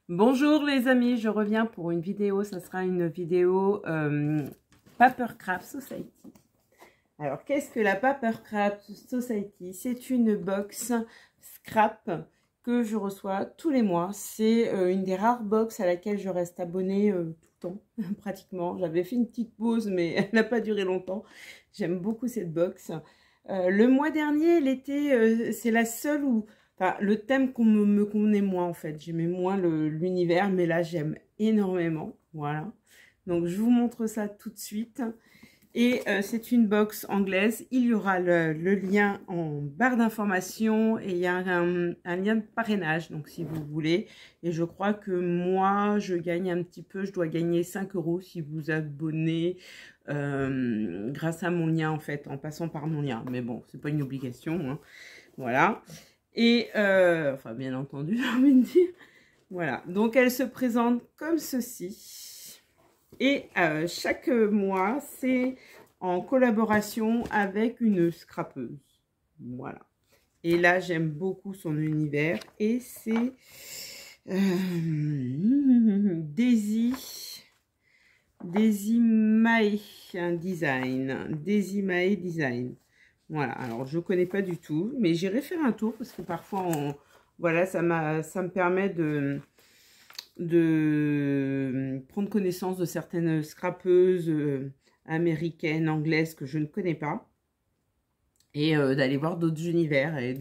Bonjour les amis, je reviens pour une vidéo, ça sera une vidéo Papercraft Society. Alors qu'est-ce que la Papercraft Society? C'est une box scrap que je reçois tous les mois. C'est une des rares box à laquelle je reste abonnée tout le temps, pratiquement. J'avais fait une petite pause mais elle n'a pas duré longtemps. J'aime beaucoup cette box. Le mois dernier, elle était, c'est la seule où... Enfin, le thème qu'on me convenait moins en fait, j'aimais moins l'univers, mais là j'aime énormément, voilà. Donc je vous montre ça tout de suite. Et c'est une box anglaise, il y aura le lien en barre d'information et il y a un lien de parrainage, donc si vous voulez. Et je crois que moi je gagne un petit peu, je dois gagner 5 € si vous abonnez grâce à mon lien en fait, en passant par mon lien. Mais bon, c'est pas une obligation, hein. Voilà. Et, enfin, bien entendu, j'ai envie de dire. Voilà, donc elle se présente comme ceci. Et chaque mois, c'est en collaboration avec une scrapeuse. Voilà. Et là, j'aime beaucoup son univers. Et c'est Daisy Mae Design. Daisy Mae Design. Voilà, alors je ne connais pas du tout, mais j'irai faire un tour parce que parfois, voilà, ça me permet de prendre connaissance de certaines scrapeuses américaines, anglaises que je ne connais pas. Et d'aller voir d'autres univers et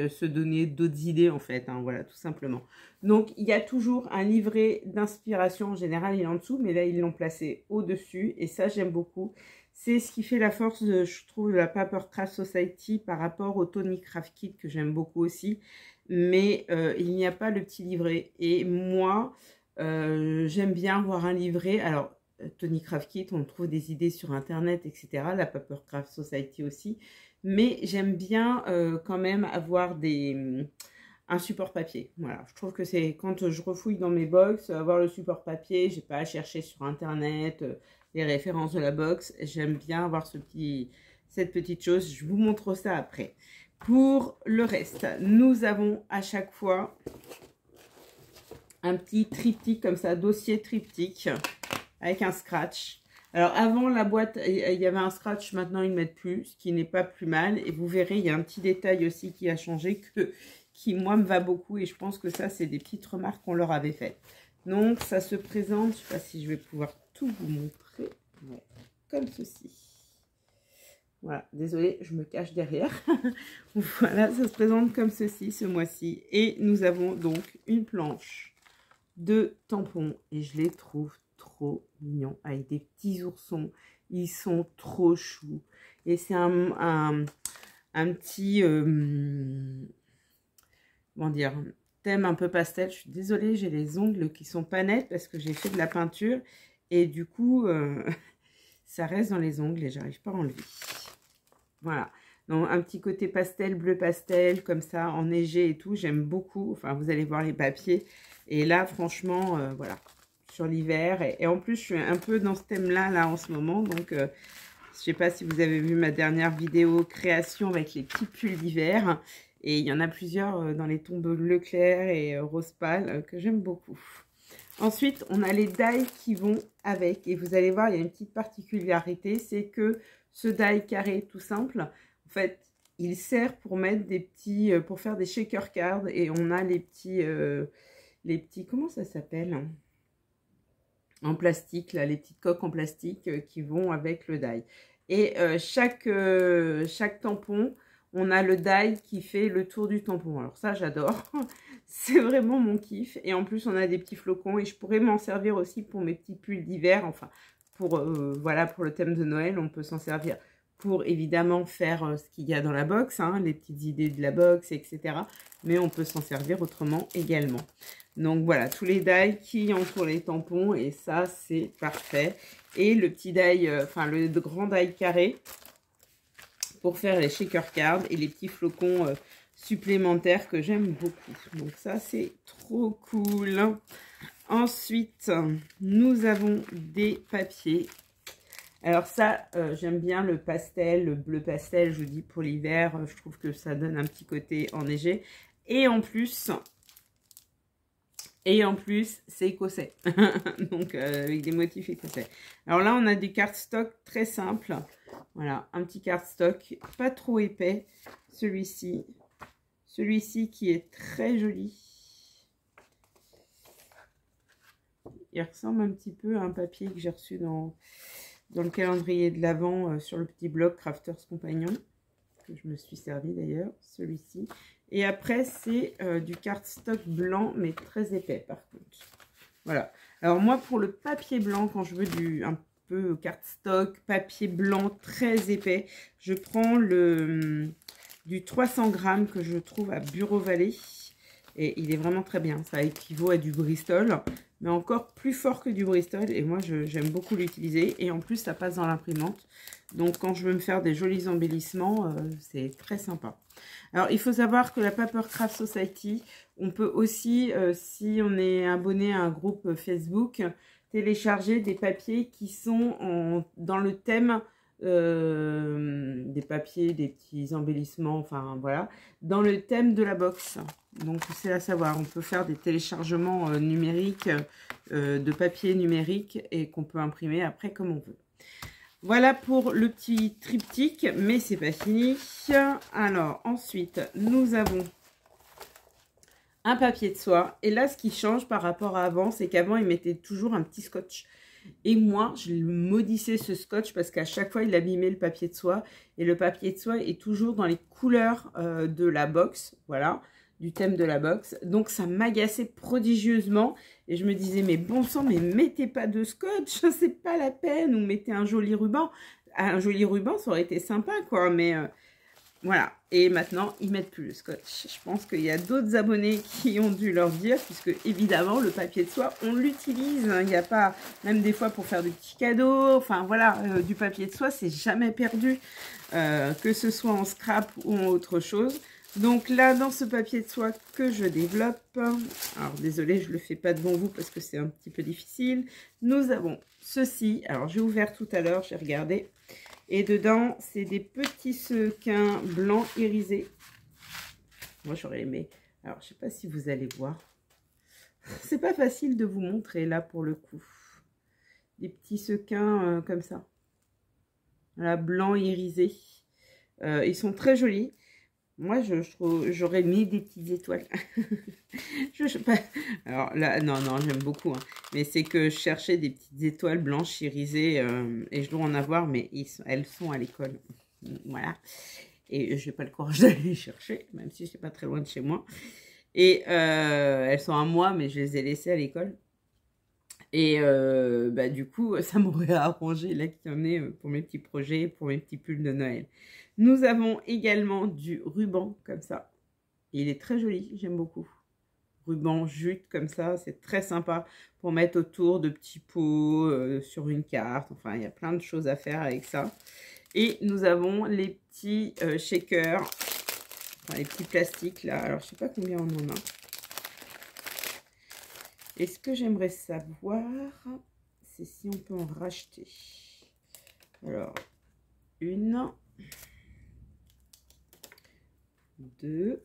se donner d'autres idées en fait, hein, voilà, tout simplement. Donc, il y a toujours un livret d'inspiration, en général, il est en dessous, mais là, ils l'ont placé au-dessus et ça, j'aime beaucoup. C'est ce qui fait la force, je trouve, de la Papercraft Society par rapport au Tony Craft Kit que j'aime beaucoup aussi. Mais il n'y a pas le petit livret. Et moi, j'aime bien voir un livret. Alors, Tony Craft Kit, on trouve des idées sur Internet, etc. La Papercraft Society aussi. Mais j'aime bien quand même avoir un support papier. Voilà, je trouve que c'est quand je refouille dans mes box, avoir le support papier, j'ai pas à chercher sur Internet les références de la box. J'aime bien avoir cette petite chose. Je vous montre ça après. Pour le reste, nous avons à chaque fois un petit triptyque comme ça, dossier triptyque avec un scratch. Alors avant la boîte, il y avait un scratch, maintenant ils ne mettent plus, ce qui n'est pas plus mal. Et vous verrez, il y a un petit détail aussi qui a changé, qui moi me va beaucoup. Et je pense que ça, c'est des petites remarques qu'on leur avait faites. Donc ça se présente, je ne sais pas si je vais pouvoir tout vous montrer, ouais, comme ceci. Voilà, désolée, je me cache derrière. Voilà, ça se présente comme ceci ce mois-ci. Et nous avons donc une planche de tampons. Et je les trouve trop mignons. Avec des petits oursons. Ils sont trop choux. Et c'est un petit... comment dire, thème un peu pastel. Je suis désolée, j'ai les ongles qui sont pas nets parce que j'ai fait de la peinture. Et du coup, ça reste dans les ongles et j'arrive pas à enlever. Voilà, donc un petit côté pastel, bleu pastel, comme ça, enneigé et tout, j'aime beaucoup. Enfin, vous allez voir les papiers. Et là, franchement, voilà, sur l'hiver. Et en plus, je suis un peu dans ce thème-là, là, en ce moment. Donc, je ne sais pas si vous avez vu ma dernière vidéo création avec les petits pulls d'hiver. Et il y en a plusieurs dans les tons bleu clair et rose pâle que j'aime beaucoup. Ensuite, on a les die qui vont avec. Et vous allez voir, il y a une petite particularité, c'est que ce die carré tout simple, en fait, il sert pour mettre des petits, pour faire des shaker cards. Et on a les petits, comment ça s'appelle? En plastique, là, les petites coques en plastique qui vont avec le die. Et chaque tampon, on a le die qui fait le tour du tampon. Alors ça, j'adore. C'est vraiment mon kiff. Et en plus, on a des petits flocons. Et je pourrais m'en servir aussi pour mes petits pulls d'hiver. Enfin, voilà, pour le thème de Noël, on peut s'en servir pour évidemment faire ce qu'il y a dans la box, hein, les petites idées de la box, etc. Mais on peut s'en servir autrement également. Donc voilà, tous les die qui entourent les tampons. Et ça, c'est parfait. Et le petit die, enfin le grand die carré pour faire les shaker cards et les petits flocons supplémentaires que j'aime beaucoup. Donc ça, c'est trop cool. Ensuite, nous avons des papiers. Alors ça, j'aime bien le pastel, le bleu pastel, je dis pour l'hiver. Je trouve que ça donne un petit côté enneigé. Et en plus, Et en plus, c'est écossais. Donc, avec des motifs écossais. Alors là, on a des cardstock très simples. Voilà, un petit cardstock, pas trop épais. Celui-ci. Celui-ci qui est très joli. Il ressemble un petit peu à un papier que j'ai reçu dans le calendrier de l'Avent sur le petit blog Crafters Compagnon. Que je me suis servi d'ailleurs, celui-ci. Et après, c'est du cardstock blanc, mais très épais par contre. Voilà. Alors moi, pour le papier blanc, quand je veux un peu cardstock, papier blanc très épais, je prends du 300 grammes que je trouve à Bureau Vallée. Et il est vraiment très bien. Ça équivaut à du Bristol, mais encore plus fort que du Bristol. Et moi, j'aime beaucoup l'utiliser. Et en plus, ça passe dans l'imprimante. Donc, quand je veux me faire des jolis embellissements, c'est très sympa. Alors, il faut savoir que la Papercraft Society, on peut aussi, si on est abonné à un groupe Facebook, télécharger des papiers qui sont dans le thème des papiers, des petits embellissements, enfin voilà, dans le thème de la box. Donc c'est à savoir, on peut faire des téléchargements numériques de papier numérique et qu'on peut imprimer après comme on veut. Voilà pour le petit triptyque, mais c'est pas fini. Alors ensuite, nous avons un papier de soie. Et là, ce qui change par rapport à avant, c'est qu'avant, il mettait toujours un petit scotch. Et moi, je maudissais ce scotch parce qu'à chaque fois, il abîmait le papier de soie. Et le papier de soie est toujours dans les couleurs de la box. Voilà, du thème de la box. Donc, ça m'agaçait prodigieusement. Et je me disais, mais bon sang, mais mettez pas de scotch, c'est pas la peine. Ou mettez un joli ruban. Un joli ruban, ça aurait été sympa, quoi. Mais voilà. Et maintenant, ils mettent plus le scotch. Je pense qu'il y a d'autres abonnés qui ont dû leur dire, puisque évidemment, le papier de soie, on l'utilise. Il n'y a pas, même des fois pour faire des petits cadeaux. Enfin, voilà, du papier de soie, c'est jamais perdu. Que ce soit en scrap ou en autre chose. Donc là, dans ce papier de soie que je développe, alors désolé, je ne le fais pas devant vous parce que c'est un petit peu difficile. Nous avons ceci. Alors, j'ai ouvert tout à l'heure, j'ai regardé. Et dedans, c'est des petits sequins blancs irisés. Moi, j'aurais aimé. Alors, je ne sais pas si vous allez voir. C'est pas facile de vous montrer là pour le coup. Des petits sequins comme ça. Voilà, blanc irisé. Ils sont très jolis. Moi, j'aurais mis des petites étoiles. je sais pas. Alors là, non, j'aime beaucoup. Hein. Mais c'est que je cherchais des petites étoiles blanches irisées et je dois en avoir, mais elles sont à l'école. Voilà. Et je n'ai pas le courage d'aller les chercher, même si c'est pas très loin de chez moi. Et elles sont à moi, mais je les ai laissées à l'école. Et bah, du coup, ça m'aurait arrangé là qu'il y en ait pour mes petits projets, pour mes petits pulls de Noël. Nous avons également du ruban comme ça. Il est très joli, j'aime beaucoup. Ruban jute comme ça, c'est très sympa pour mettre autour de petits pots, sur une carte. Enfin, il y a plein de choses à faire avec ça. Et nous avons les petits shakers, enfin, les petits plastiques là. Alors, je sais pas combien on en a. Et ce que j'aimerais savoir, c'est si on peut en racheter. Alors, 1, 2,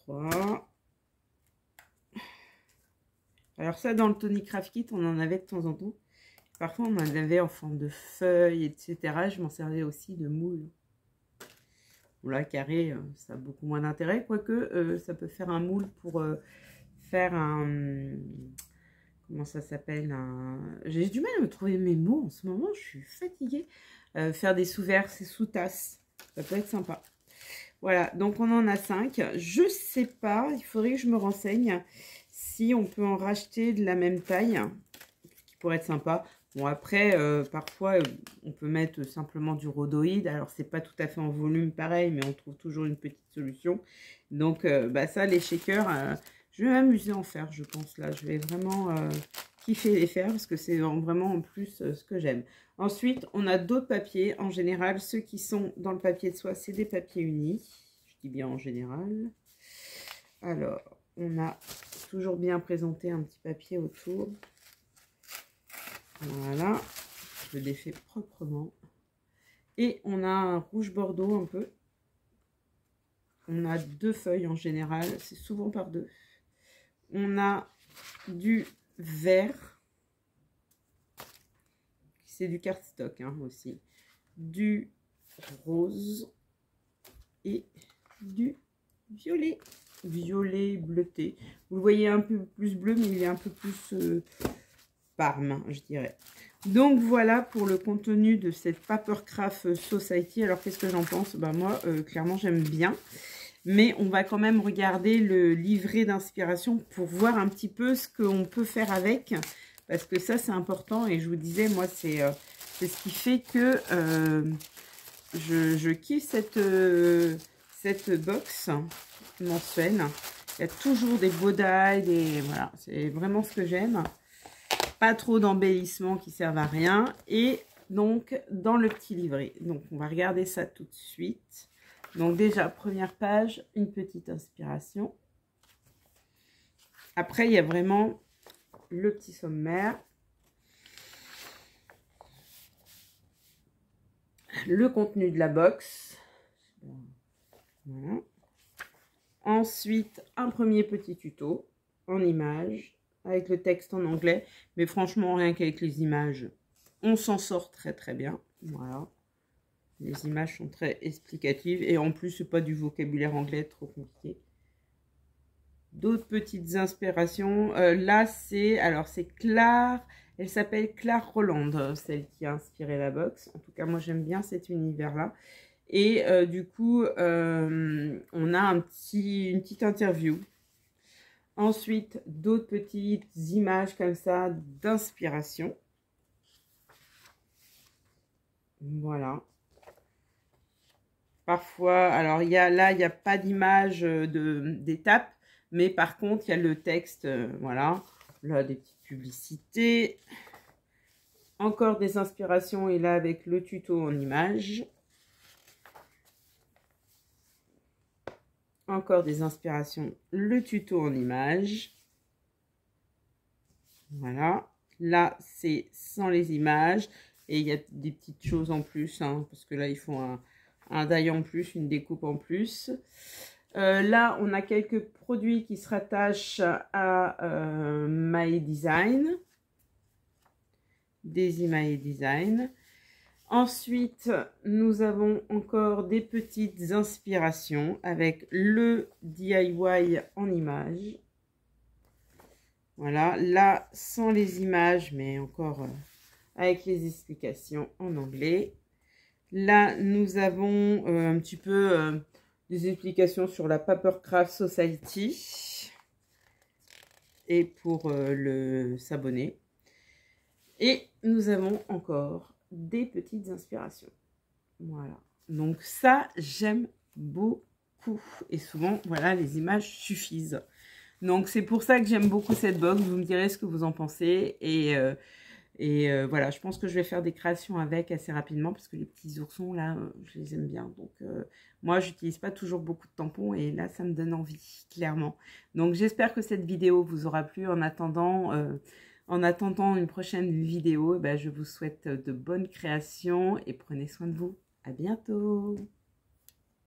3. Alors ça, dans le Tony Craft Kit, on en avait de temps en temps. Parfois, on en avait en forme de feuilles, etc. Je m'en servais aussi de moule. Bon, là, carré, ça a beaucoup moins d'intérêt. Quoique, ça peut faire un moule pour faire un... Comment ça s'appelle? J'ai du mal à me trouver mes mots en ce moment. Je suis fatiguée. Faire des sous-verres et sous-tasses. Ça peut être sympa. Voilà, donc on en a 5. Je sais pas, il faudrait que je me renseigne si on peut en racheter de la même taille, ce qui pourrait être sympa. Bon, après, parfois, on peut mettre simplement du rhodoïde. Alors, c'est pas tout à fait en volume pareil, mais on trouve toujours une petite solution. Donc, bah, ça, les shakers, je vais m'amuser à en faire, je pense. Là, je vais vraiment kiffer les faire parce que c'est vraiment en plus ce que j'aime. Ensuite, on a d'autres papiers. En général, ceux qui sont dans le papier de soie, c'est des papiers unis. Je dis bien en général. Alors, on a toujours bien présenté un petit papier autour. Voilà. Je le défais proprement. Et on a un rouge bordeaux un peu. On a 2 feuilles en général, c'est souvent par 2. On a du vert, c'est du cardstock hein, aussi, du rose et du violet, violet bleuté. Vous le voyez un peu plus bleu, mais il est un peu plus parme, je dirais. Donc voilà pour le contenu de cette Papercraft Society. Alors qu'est-ce que j'en pense? Bah moi, clairement, j'aime bien. Mais on va quand même regarder le livret d'inspiration pour voir un petit peu ce qu'on peut faire avec. Parce que ça, c'est important. Et je vous disais, moi, c'est ce qui fait que je kiffe cette box mensuelle. Il y a toujours des beaux die, voilà, c'est vraiment ce que j'aime. Pas trop d'embellissements qui servent à rien. Et donc, dans le petit livret. Donc, on va regarder ça tout de suite. Donc, déjà, première page, une petite inspiration. Après, il y a vraiment le petit sommaire. Le contenu de la box. Voilà. Ensuite, un premier petit tuto en images avec le texte en anglais. Mais franchement, rien qu'avec les images, on s'en sort très très bien. Voilà. Les images sont très explicatives. Et en plus, c'est pas du vocabulaire anglais trop compliqué. D'autres petites inspirations. Là, c'est Claire. Elle s'appelle Claire Roland, celle qui a inspiré la box. En tout cas, moi, j'aime bien cet univers-là. Et du coup, on a une petite interview. Ensuite, d'autres petites images comme ça d'inspiration. Voilà. Parfois, alors là, il n'y a pas d'image d'étape, mais par contre, il y a le texte, voilà. Là, des petites publicités. Encore des inspirations, et là, avec le tuto en images. Encore des inspirations, le tuto en images. Voilà. Là, c'est sans les images. Et il y a des petites choses en plus, hein, parce que là, ils font un die en plus, une découpe en plus. Là, on a quelques produits qui se rattachent à My Design. Des My Design. Ensuite, nous avons encore des petites inspirations avec le DIY en images. Voilà, là, sans les images, mais encore avec les explications en anglais. Là, nous avons un petit peu des explications sur la Papercraft Society et pour s'abonner. Et nous avons encore des petites inspirations. Voilà. Donc ça, j'aime beaucoup. Et souvent, voilà, les images suffisent. Donc c'est pour ça que j'aime beaucoup cette box. Vous me direz ce que vous en pensez. Et voilà, je pense que je vais faire des créations avec assez rapidement. Parce que les petits oursons, là, je les aime bien. Donc moi, j'utilise pas toujours beaucoup de tampons. Et là, ça me donne envie, clairement. Donc j'espère que cette vidéo vous aura plu. En attendant une prochaine vidéo, je vous souhaite de bonnes créations et prenez soin de vous. À bientôt!